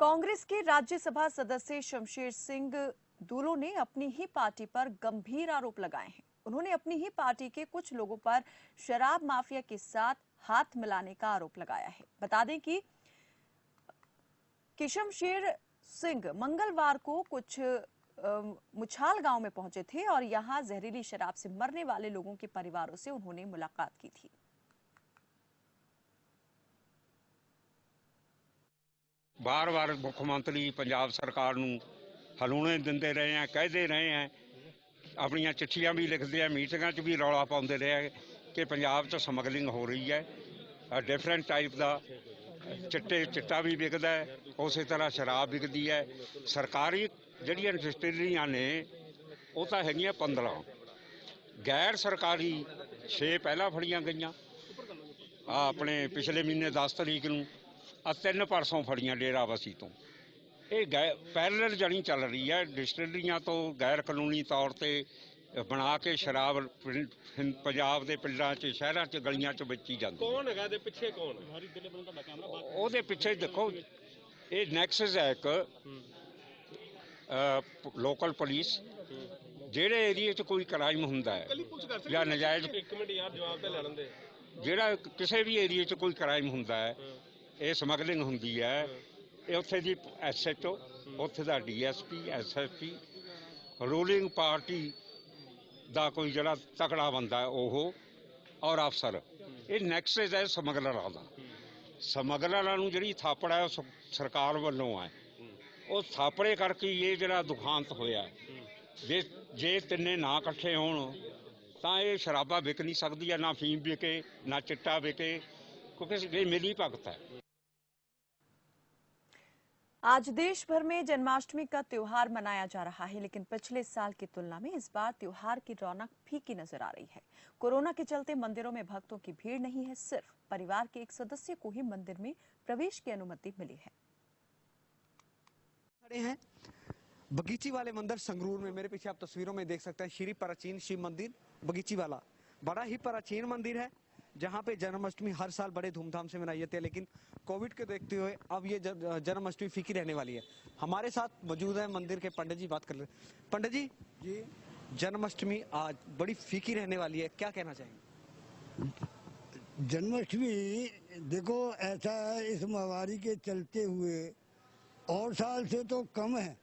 कांग्रेस के राज्यसभा सदस्य शमशेर सिंह दूलो ने अपनी ही पार्टी पर गंभीर आरोप लगाए हैं। उन्होंने अपनी ही पार्टी के कुछ लोगों पर शराब माफिया के साथ हाथ मिलाने का आरोप लगाया है। बता दें कि शमशेर सिंह मंगलवार को कुछ मुछाल गांव में पहुंचे थे और यहां जहरीली शराब से मरने वाले लोगों के परिवारों से उन्होंने मुलाकात की थी। बार बार मुख्यमंत्री पंजाब सरकार नूं हलूणे दिंदे रहे हैं, कहते रहे हैं, अपनी चिट्ठियां भी लिखते हैं, मीटिंगां च भी रौला पाउंदे रहे हैं कि पंजाब च समगलिंग हो रही है। डिफरेंट टाइप का चिट्टा भी विकदा है, उस तरह शराब विकदी है। सरकारी जिहड़ियां डिस्टिलरियां ने वो तो हैगियां 15, गैर सरकारी 6 पहला फड़ियां गईयां। अपने पिछले महीने 10 तरीक नूं 3 परसों फड़ियां डेराबस्सी तो। ये पैरल जड़ी चल रही है, डिस्टिलरियां तो गैर कानूनी तौर पर बना के शराब पंजाब के पिंडां च शहरां च गलियां च बेची जाती। कौन है दे पिछे कौन ओहदे पिछे देखो, ये नैक्सस है एक लोकल पुलिस, जेड़े एरिए च कोई क्राइम हुंदा है या नजायज, एक मिनट यार जवाब ते लैण दे, जेड़ा किसी भी एरिए च कोई क्राइम हुंदा है, ये समगलिंग हुंदी है, ये उत्थे दी SHO, उत्थे दा DSP SSP, रूलिंग पार्टी दा कोई जरा तकड़ा बंदा है ओहो और अफसर, ये नैक्सस है समगलरां दा। समगलरां नूं जिहड़ी थापड़ है सरकार वल्लों है, वो थापड़े करके ये जरा दुखांत होया। जे तिन्ने ना इकट्ठे होण तां ये शराबा विक नहीं सकदी है, ना फीम विके ना चिट्टा विके, क्योंकि ये मिली भगत है। आज देश भर में जन्माष्टमी का त्योहार मनाया जा रहा है, लेकिन पिछले साल की तुलना में इस बार त्योहार की रौनक फीकी नजर आ रही है। कोरोना के चलते मंदिरों में भक्तों की भीड़ नहीं है, सिर्फ परिवार के एक सदस्य को ही मंदिर में प्रवेश की अनुमति मिली है। खड़े हैं बगीची वाले मंदिर संगरूर में। मेरे पीछे आप तस्वीरों में देख सकते हैं श्री प्राचीन शिव मंदिर बगीची वाला। बड़ा ही प्राचीन मंदिर है जहां पे जन्माष्टमी हर साल बड़े धूमधाम से मनाई जाती है, लेकिन कोविड के देखते हुए अब ये जन्माष्टमी फीकी रहने वाली है। हमारे साथ मौजूद है मंदिर के पंडित जी, बात कर ले। पंडित जी, जन्माष्टमी आज बड़ी फीकी रहने वाली है, क्या कहना चाहेंगे? जन्माष्टमी देखो ऐसा है, इस महामारी के चलते हुए और साल से तो कम है,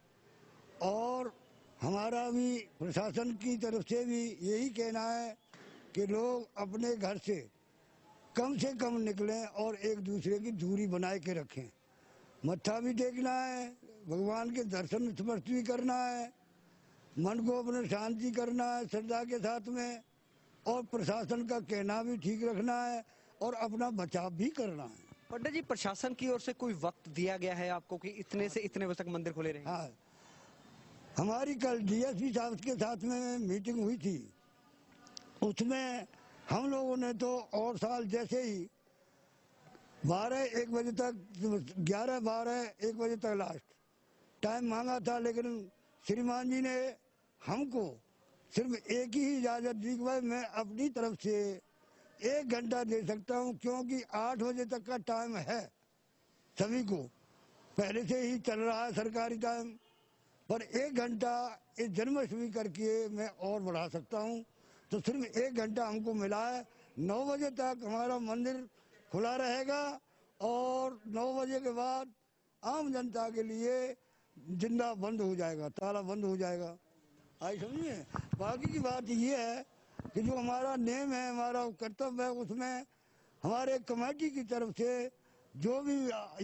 और हमारा भी प्रशासन की तरफ से भी यही कहना है कि लोग अपने घर से कम निकलें और एक दूसरे की दूरी बनाए के रखें। मत्था भी टेकना है, भगवान के दर्शन स्पर्श भी करना है, मन को अपने शांति करना है श्रद्धा के साथ में, और प्रशासन का कहना भी ठीक रखना है और अपना बचाव भी करना है। पंडित जी, प्रशासन की ओर से कोई वक्त दिया गया है आपको कि इतने से इतने बजे तक मंदिर खुले रहेंगे? हाँ, हमारी कल DSP साहब के साथ में मीटिंग हुई थी, उसमें हम लोगों ने तो और साल जैसे ही 12-1 बजे तक, 11-12-1 बजे तक लास्ट टाइम मांगा था, लेकिन श्रीमान जी ने हमको सिर्फ एक ही इजाज़त दी कि भाई मैं अपनी तरफ से 1 घंटा दे सकता हूं, क्योंकि 8 बजे तक का टाइम है सभी को, पहले से ही चल रहा है सरकारी टाइम, पर 1 घंटा इस जन्माष्टमी करके मैं और बढ़ा सकता हूं, तो सिर्फ 1 घंटा हमको मिला है। 9 बजे तक हमारा मंदिर खुला रहेगा और 9 बजे के बाद आम जनता के लिए जिंदा बंद हो जाएगा, ताला बंद हो जाएगा। आई समझिए। बाकी की बात ये है कि जो हमारा नेम है, हमारा कर्तव्य है, उसमें हमारे कमेटी की तरफ से जो भी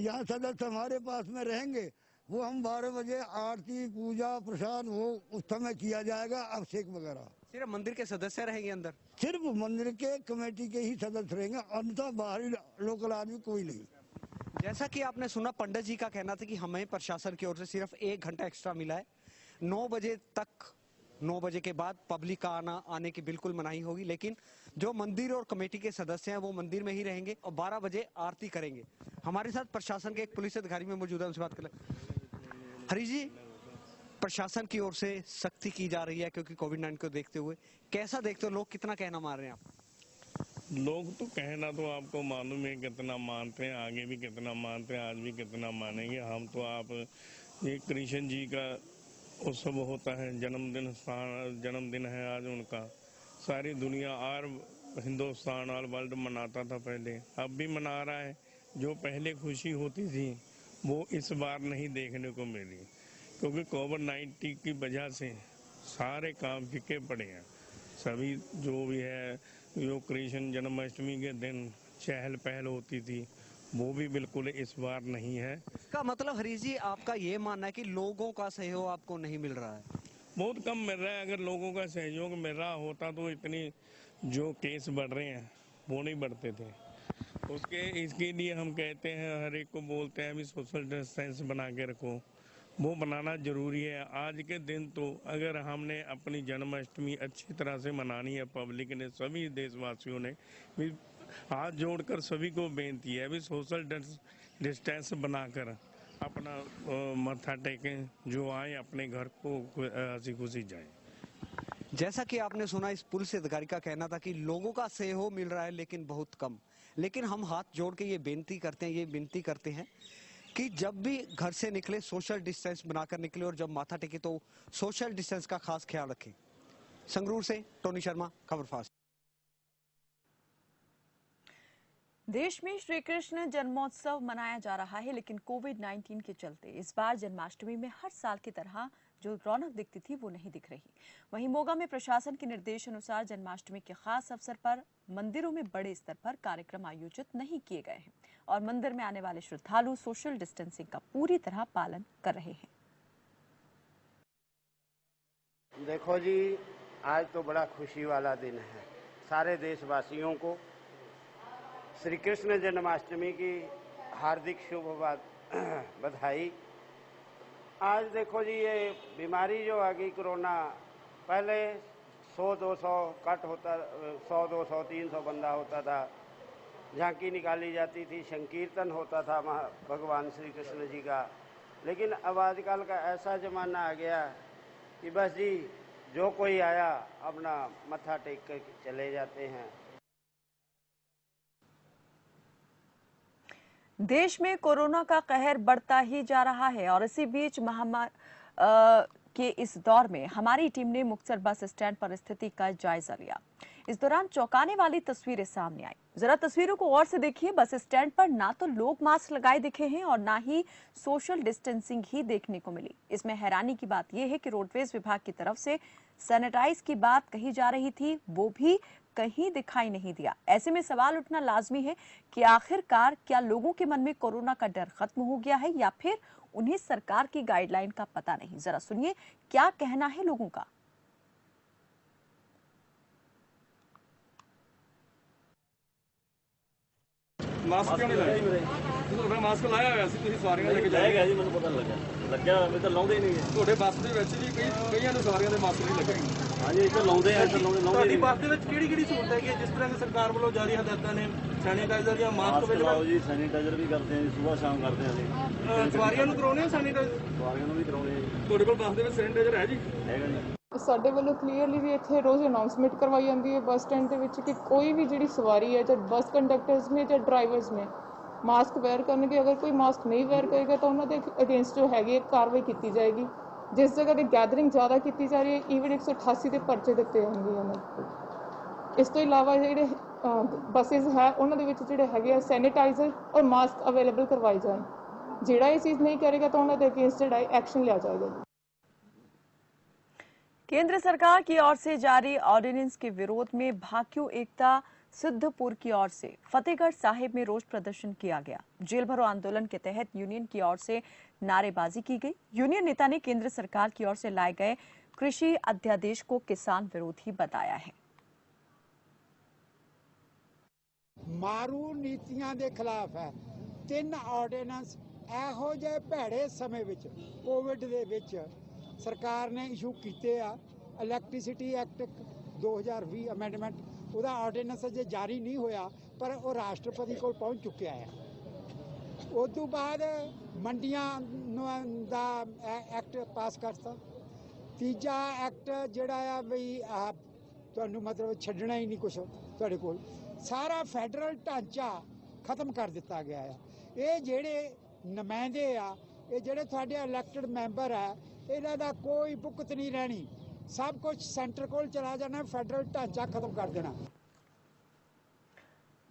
यहाँ सदस्य हमारे पास में रहेंगे, वो हम 12 बजे आरती पूजा प्रसाद वो उस समय किया जाएगा, अभिषेक वगैरह। सिर्फ मंदिर के सदस्य रहेंगे अंदर? सिर्फ मंदिर के कमेटी के ही सदस्य रहेंगे, अन्यथा बाहरी लोकल आदमी कोई नहीं। जैसा कि आपने सुना, पंडित जी का कहना था कि हमें प्रशासन की ओर से सिर्फ 1 घंटा एक्स्ट्रा मिला है। 9 बजे तक, 9 बजे के बाद पब्लिक का आने की बिल्कुल मनाही होगी, लेकिन जो मंदिर और कमेटी के सदस्य हैं वो मंदिर में ही रहेंगे और 12 बजे आरती करेंगे। हमारे साथ प्रशासन के एक पुलिस अधिकारी में मौजूद है, उनसे बात कर ले। हरी जी, प्रशासन की ओर से सख्ती की जा रही है क्योंकि कोविड-19 को देखते हुए, कैसा देखते हो, लोग कितना कहना मान रहे हैं आप? लोग तो कहना तो आपको मालूम है कितना मानते हैं, आगे भी कितना मानते हैं, आज भी कितना मानेंगे हम तो। आप ये कृष्ण जी का उत्सव होता है, जन्मदिन है आज उनका। सारी दुनिया और हिंदुस्तान और वर्ल्ड मनाता था पहले, अब भी मना रहा है। जो पहले खुशी होती थी वो इस बार नहीं देखने को मिली, क्योंकि कोविड-19 की वजह से सारे काम फीके पड़े हैं। सभी जो भी है, जो कृष्ण जन्माष्टमी के दिन चहल पहल होती थी वो भी बिल्कुल इस बार नहीं है। इसका मतलब हरीश जी आपका ये मानना है कि लोगों का सहयोग आपको नहीं मिल रहा है? बहुत कम मिल रहा है। अगर लोगों का सहयोग मिल रहा होता तो इतनी जो केस बढ़ रहे हैं वो नहीं बढ़ते थे। इसके लिए हम कहते हैं, हर एक को बोलते हैं भी सोशल डिस्टेंस बना के रखो, वो बनाना जरूरी है। आज के दिन तो अगर हमने अपनी जन्माष्टमी अच्छी तरह से मनानी है, पब्लिक ने, सभी देशवासियों ने भी हाथ जोड़कर सभी को बेनती है भी सोशल डिस्टेंस बनाकर अपना मत्था टेकें, जो आए अपने घर को हंसी खुशी जाए। जैसा कि आपने सुना, इस पुलिस अधिकारी का कहना था कि लोगों का सहयोग मिल रहा है लेकिन बहुत कम। लेकिन हम हाथ जोड़ के ये विनती करते हैं कि जब भी घर से निकले सोशल डिस्टेंस बनाकर निकले, और जब माथा टेके तो सोशल डिस्टेंस का खास ख्याल रखें। संगरूर से टोनी शर्मा, खबर फास्ट। देश में श्री कृष्ण जन्मोत्सव मनाया जा रहा है, लेकिन कोविड-19 के चलते इस बार जन्माष्टमी में हर साल की तरह जो रौनक दिखती थी वो नहीं दिख रही। वहीं मोगा में प्रशासन के निर्देश अनुसार जन्माष्टमी के खास अवसर पर मंदिरों में बड़े स्तर पर कार्यक्रम आयोजित नहीं किए गए हैं और मंदिर में आने वाले श्रद्धालु सोशल डिस्टेंसिंग का पूरी तरह पालन कर रहे हैं। देखो जी, आज तो बड़ा खुशी वाला दिन है। सारे देशवासियों को श्री कृष्ण जन्माष्टमी की हार्दिक शुभ बधाई। आज देखो जी, ये बीमारी जो आ गई कोरोना, पहले 100-200 कट होता, 100-200 300 बंदा होता था, झांकी निकाली जाती थी, संकीर्तन होता था भगवान श्री कृष्ण जी का। लेकिन अब आजकल का ऐसा जमाना आ गया कि बस जी जो कोई आया अपना मत्था टेक कर चले जाते हैं। देश में कोरोना का कहर बढ़ता ही जा रहा है और इसी बीच महामारी के इस दौर में हमारी टीम ने मुक्तसर बस स्टैंड पर स्थिति का जायजा लिया। इस दौरान चौंकाने वाली तस्वीरें सामने आई। जरा तस्वीरों को और से देखिए। बस स्टैंड पर ना तो लोग मास्क लगाए दिखे हैं और ना ही सोशल डिस्टेंसिंग ही देखने को मिली। इसमें हैरानी की बात यह है कि रोडवेज विभाग की तरफ से सैनिटाइज की बात कही जा रही थी, वो भी कहीं दिखाई नहीं दिया। ऐसे में सवाल उठना लाजमी है कि आखिरकार क्या लोगों के मन में कोरोना का डर खत्म हो गया है या फिर उन्हें सरकार की गाइडलाइन का पता नहीं। जरा सुनिए क्या कहना है लोगों का। मास्क क्यों नहीं लगाया? मास्क लाया होया ਸੀ ਤੁਸੀਂ ਸਵਾਰੀਆਂ ਲੈ ਕੇ ਜਾਏਗਾ ਜੀ, ਮੈਨੂੰ ਪਤਾ ਲੱਗਿਆ ਮੈਂ ਤਾਂ ਲਾਉਂਦੇ ਹੀ ਨਹੀਂ ਹੈ। ਤੁਹਾਡੇ ਬੱਸ ਦੇ ਵਿੱਚ ਵੀ ਕਈਆਂ ਨੂੰ ਸਵਾਰੀਆਂ ਦੇ ਮਾਸਕ ਨਹੀਂ ਲੱਗੇ। ਹਾਂਜੀ, ਇੱਥੇ ਲਾਉਂਦੇ ਆ, ਇੱਥੇ ਲਾਉਂਦੇ। ਤੁਹਾਡੀ ਬੱਸ ਦੇ ਵਿੱਚ ਕਿਹੜੀ ਸਹੂਲਤ ਹੈਗੀ ਹੈ ਜਿਸ ਤਰ੍ਹਾਂ ਕਿ ਸਰਕਾਰ ਵੱਲੋਂ ਜਾਰੀ ਹਦਾਇਤਾਂ ਨੇ? ਸੈਨੀਟਾਈਜ਼ਰ ਜਾਂ ਮਾਸਕ ਅਵੇਲੇਬਲ ਜੀ? ਸੈਨੀਟਾਈਜ਼ਰ ਵੀ ਕਰਦੇ ਆ ਜੀ, ਸਵੇਰ ਸ਼ਾਮ ਕਰਦੇ ਆ ਜੀ। ਸਵਾਰੀਆਂ ਨੂੰ ਕਰਾਉਣੇ ਆ ਸੈਨੀਟਾਈਜ਼ਰ? ਸਵਾਰੀਆਂ ਨੂੰ ਵੀ ਕਰਾਉਣੇ ਆ ਜੀ। ਤੁਹਾਡੇ ਕੋਲ ਬੱਸ ਦੇ ਵਿੱਚ ਸੈਨੀਟਾਈਜ਼ਰ ਹੈ ਜੀ? ਹੈਗਾ ਜੀ। ਸਾਡੇ ਵੱਲੋਂ ਕਲੀਅਰਲੀ ਵੀ ਇੱਥੇ ਰੋਜ਼ ਅਨਾਉਂਸਮੈਂਟ ਕਰਵਾਈ ਜਾਂਦੀ ਹੈ ਬੱਸ ਸਟੈਂਡ ਦੇ ਵਿੱਚ ਕਿ ਕੋਈ ਵੀ ਜਿਹੜੀ ਸਵਾਰੀ ਹੈ, ਜਾਂ ਬੱਸ ਕੰਡਕਟਰਸ ਨੇ ਜਾਂ ਡਰਾਈਵਰਸ ਨੇ, ਮਾਸਕ ਵੇਅਰ ਕਰਨਗੇ। ਅਗਰ ਕੋਈ ਮਾਸਕ ਨਹੀਂ ਵੇਅਰ ਕਰੇਗਾ ਤਾਂ ਉਹਨਾਂ ਦੇ ਅਗੇਂਸਟ ਜੋ ਹੈਗੀ ਕਾਰਵਾਈ ਕੀਤੀ ਜਾਏਗੀ। ਜਿਸ ਜਗ੍ਹਾ ਤੇ ਗੈਦਰਿੰਗ ਜ਼ਿਆਦਾ ਕੀਤੀ ਜਾ ਰਹੀ ਹੈ, ਈਵਨ 188 ਦੇ ਪਰਚੇ ਦਿੱਤੇ ਜਾਣਗੇ ਉਹਨਾਂ ਨੂੰ। ਇਸ ਤੋਂ ਇਲਾਵਾ ਜਿਹੜੇ ਬੱਸਿਸ ਹੈ ਉਹਨਾਂ ਦੇ ਵਿੱਚ ਜਿਹੜੇ ਹੈਗੇ ਆ ਸੈਨੀਟਾਈਜ਼ਰ ਔਰ ਮਾਸਕ ਅਵੇਲੇਬਲ ਕਰਵਾਏ ਜਾਣ। ਜਿਹੜਾ ਇਹ ਚੀਜ਼ नहीं करेगा तो ਉਹਨਾਂ ਦੇ ਅਗੇਂਸਟ ਜਿਹੜਾ एक्शन लिया जाएगा। केंद्र सरकार की ओर से जारी ऑर्डिनेंस के विरोध में भाकियू एकता सिद्धपुर की ओर से फतेहगढ़ साहिब में रोष प्रदर्शन किया गया। जेल भरो आंदोलन के तहत यूनियन की ओर से नारेबाजी की गई। यूनियन नेता ने केंद्र सरकार की ओर से लाए गए कृषि अध्यादेश को किसान विरोधी बताया है। मारू नीतियां के खिलाफ है। 3 ऑर्डिनेंस ਇਹੋ ਜਿਹੇ ਭੈੜੇ ਸਮੇਂ ਵਿੱਚ ਕੋਵਿਡ ਦੇ ਵਿੱਚ ਸਰਕਾਰ ਨੇ ਇਸ਼ੂ ਕੀਤੇ ਆ। ਇਲੈਕਟ੍ਰਿਸਿਟੀ ਐਕਟ 2020 ਅਮੈਂਡਮੈਂਟ, ਉਹਦਾ ਆਰਡੀਨੈਂਸ ਅਜੇ ਜਾਰੀ ਨਹੀਂ ਹੋਇਆ ਪਰ ਉਹ ਰਾਸ਼ਟਰਪਤੀ ਕੋਲ ਪਹੁੰਚ ਚੁੱਕਿਆ ਹੈ। ਉਸ ਤੋਂ ਬਾਅਦ ਮੰਡੀਆਂ ਦਾ ਐਕਟ ਪਾਸ ਕਰਤਾ। ਤੀਜਾ ਐਕਟ ਜਿਹੜਾ ਆ ਵੀ ਤੁਹਾਨੂੰ ਮਤਲਬ ਛੱਡਣਾ ਹੀ ਨਹੀਂ ਕੁਛ ਤੁਹਾਡੇ ਕੋਲ। ਸਾਰਾ ਫੈਡਰਲ ਢਾਂਚਾ ਖਤਮ ਕਰ ਦਿੱਤਾ ਗਿਆ ਆ। ਇਹ ਜਿਹੜੇ ਨੁਮਾਇੰਦੇ ਆ, ਇਹ ਜਿਹੜੇ ਤੁਹਾਡੇ ਇਲੈਕਟਡ ਮੈਂਬਰ ਆ, ਇਹਨਾਂ ਦਾ ਕੋਈ ਭੁਗਤ ਨਹੀਂ ਰਹਿਣੀ। सब कुछ सेंटर को चला जाना, फेडरल ढांचा खत्म कर देना।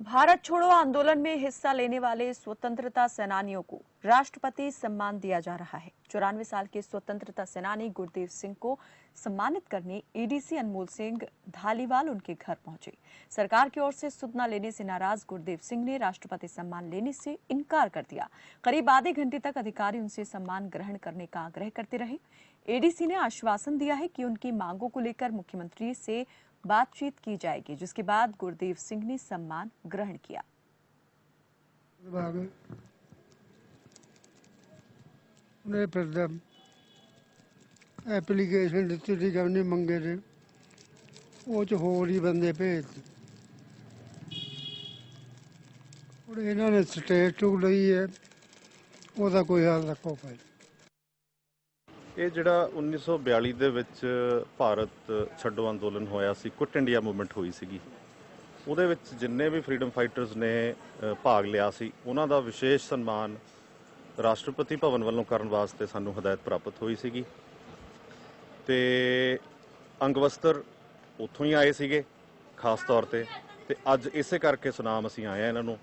भारत छोड़ो आंदोलन में हिस्सा लेने वाले स्वतंत्रता सेनानियों को राष्ट्रपति सम्मान दिया जा रहा है। 94 साल के स्वतंत्रता सेनानी गुरदेव सिंह को सम्मानित करने एडीसी अनमोल सिंह धालीवाल उनके घर पहुंचे। सरकार की ओर से सुध न लेने से नाराज गुरदेव सिंह ने राष्ट्रपति सम्मान लेने से इनकार कर दिया। करीब आधे घंटे तक अधिकारी उनसे सम्मान ग्रहण करने का आग्रह करते रहे। एडीसी ने आश्वासन दिया है कि उनकी मांगों को लेकर मुख्यमंत्री से बातचीत की जाएगी, जिसके बाद गुरदेव सिंह ने सम्मान ग्रहण किया। एप्लीकेशन दी थी, गवने मंगे थे, वो च होर ही बंदे भेज और इन्होंने स्टेट टू लई है, ਉਹਦਾ ਕੋਈ ਹੱਲ ਰੱਖੋ ਭਾਈ। ਇਹ ਜਿਹੜਾ 1942 ਦੇ ਵਿੱਚ ਭਾਰਤ ਛੱਡੋ ਅੰਦੋਲਨ ਹੋਇਆ ਸੀ, ਕੁਇਟ ਇੰਡੀਆ ਮੂਵਮੈਂਟ ਹੋਈ ਸੀਗੀ, ਉਹਦੇ ਵਿੱਚ ਜਿੰਨੇ ਵੀ ਫਰੀडम ਫਾਈਟਰਸ ਨੇ ਭਾਗ ਲਿਆ ਸੀ, ਉਹਨਾਂ ਦਾ ਵਿਸ਼ੇਸ਼ ਸਨਮਾਨ ਰਾਸ਼ਟਰਪਤੀ ਭਵਨ ਵੱਲੋਂ ਕਰਨ ਵਾਸਤੇ ਸਾਨੂੰ ਹਦਾਇਤ ਪ੍ਰਾਪਤ ਹੋਈ ਸੀਗੀ ਤੇ ਅੰਗ ਵਸਤਰ ਉੱਥੋਂ ਹੀ ਆਏ ਸੀਗੇ ਖਾਸ ਤੌਰ ਤੇ ਅੱਜ ਇਸੇ ਕਰਕੇ ਸੁਨਾਮ ਅਸੀਂ ਆਏ ਆ ਇਹਨਾਂ ਨੂੰ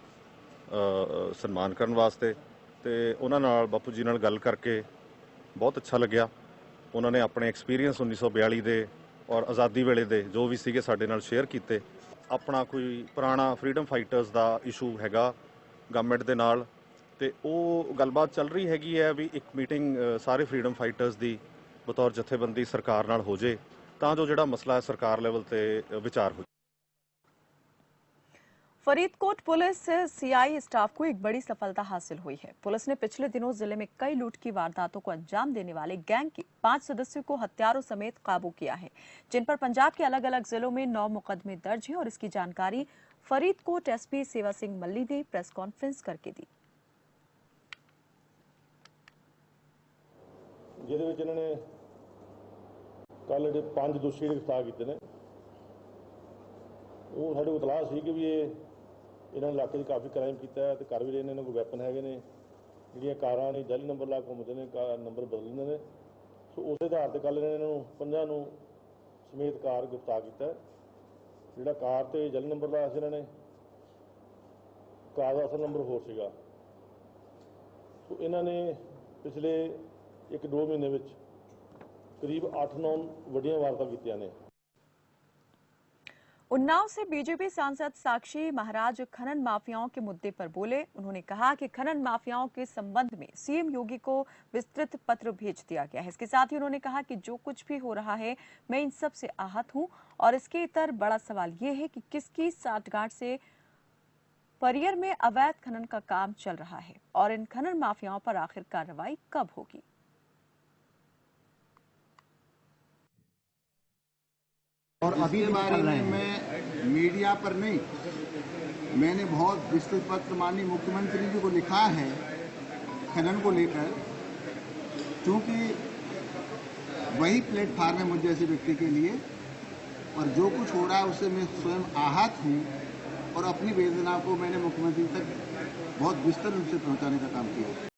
ਸਨਮਾਨ ਕਰਨ ਵਾਸਤੇ ਤੇ ਉਹਨਾਂ ਨਾਲ ਬਾਪੂ ਜੀ ਨਾਲ ਗੱਲ ਕਰਕੇ ਬਹੁਤ ਅੱਛਾ ਲੱਗਿਆ। ਉਹਨਾਂ ਨੇ ਆਪਣੇ ਐਕਸਪੀਰੀਅੰਸ 1942 ਦੇ ਔਰ ਆਜ਼ਾਦੀ ਵੇਲੇ ਦੇ ਜੋ ਵੀ ਸੀਗੇ ਸਾਡੇ ਨਾਲ ਸ਼ੇਅਰ ਕੀਤੇ। ਆਪਣਾ ਕੋਈ ਪੁਰਾਣਾ ਫਰੀडम ਫਾਈਟਰਸ ਦਾ ਇਸ਼ੂ ਹੈਗਾ ਗਵਰਨਮੈਂਟ ਦੇ ਨਾਲ ਤੇ ਉਹ ਗੱਲਬਾਤ ਚੱਲ ਰਹੀ ਹੈਗੀ ਹੈ ਵੀ ਇੱਕ ਮੀਟਿੰਗ ਸਾਰੇ ਫਰੀडम ਫਾਈਟਰਸ ਦੀ ਬਤੌਰ ਜਥੇਬੰਦੀ ਸਰਕਾਰ ਨਾਲ ਹੋ ਜੇ ਤਾਂ ਜੋ ਜਿਹੜਾ ਮਸਲਾ ਹੈ ਸਰਕਾਰ ਲੈਵਲ ਤੇ ਵਿਚਾਰ ਹੋ। फरीदकोट पुलिस से सीआई स्टाफ को एक बड़ी सफलता हासिल हुई है। पुलिस ने पिछले दिनों जिले में कई लूट की वारदातों को अंजाम देने वाले गैंग के 5 सदस्यों को हथियारों समेत काबू किया है, जिन पर पंजाब के अलग अलग जिलों में 9 मुकदमे दर्ज हैं। और इसकी जानकारी फरीदकोट एसपी सेवा सिंह मल्ली ने प्रेस कॉन्फ्रेंस करके दी। ਜਿਹਦੇ ਵਿੱਚ ਇਹਨਾਂ ਨੇ ਕੱਲ ਜਿਹੜੇ 5 ਦੋਸ਼ੀ ਗ੍ਰਿਫਤਾਰ ਕੀਤੇ ਨੇ, ਉਹ ਸਾਡੇ ਕੋਲ ਇਤਲਾਹ ਸੀ ਕਿ ਵੀ ਇਹਨਾਂ ਨੇ ਇਲਾਕੇ 'ਚ ਕਾਫੀ ਕ੍ਰਾਈਮ ਕੀਤਾ ਹੈ ਤੇ ਕਰ ਵੀ ਰਹੇ ਨੇ। ਇਹਨਾਂ ਕੋਲ ਵੈਪਨ ਹੈਗੇ ਨੇ, ਜਿਹੜੀਆਂ ਕਾਰਾਂ ਨੇ ਜਾਲੀ ਨੰਬਰ ਲਾ ਕੇ ਘੁੰਮਦੇ ਨੇ, ਨੰਬਰ ਬਦਲ ਦਿੰਦੇ ਨੇ। ਸੋ ਉਸੇ ਆਧਾਰ ਤੇ ਕੱਲ ਇਹਨਾਂ ਨੂੰ 5 ਨੂੰ ਸਮੇਤ ਕਾਰ ਗ੍ਰਿਫਤਾਰ ਕੀਤਾ। ਜਿਹੜਾ ਕਾਰ ਤੇ ਜਾਲੀ ਨੰਬਰ ਲਾਇਆ ਸੀ ਇਹਨਾਂ ਨੇ, ਕਾਰ ਦਾ ਅਸਲ ਨੰਬਰ ਹੋਰ ਸੀਗਾ। ਸੋ ਇਹਨਾਂ ਨੇ ਪਿਛਲੇ 1-2 ਮਹੀਨੇ ਵਿੱਚ करीब 8-9 ਵੱਡੀਆਂ ਵਾਰਦਾਤਾਂ ਕੀਤੀਆਂ ਨੇ। उन्नाव से बीजेपी सांसद साक्षी महाराज खनन माफियाओं के मुद्दे पर बोले। उन्होंने कहा कि खनन माफियाओं के संबंध में सीएम योगी को विस्तृत पत्र भेज दिया गया है। इसके साथ ही उन्होंने कहा कि जो कुछ भी हो रहा है मैं इन सब से आहत हूं और इसके इतर बड़ा सवाल ये है कि किसकी साठगांठ से परियर में अवैध खनन का काम चल रहा है और इन खनन माफियाओं पर आखिर कार्रवाई कब होगी। और अभी के बारे में मैं मीडिया पर नहीं, मैंने बहुत विस्तृत पत्र माननीय मुख्यमंत्री जी को लिखा है खनन को लेकर, क्योंकि वही प्लेटफार्म है मुझ जैसे व्यक्ति के लिए और जो कुछ हो रहा है उससे मैं स्वयं आहत हूँ और अपनी वेदना को मैंने मुख्यमंत्री तक बहुत विस्तृत रूप से पहुँचाने का काम किया।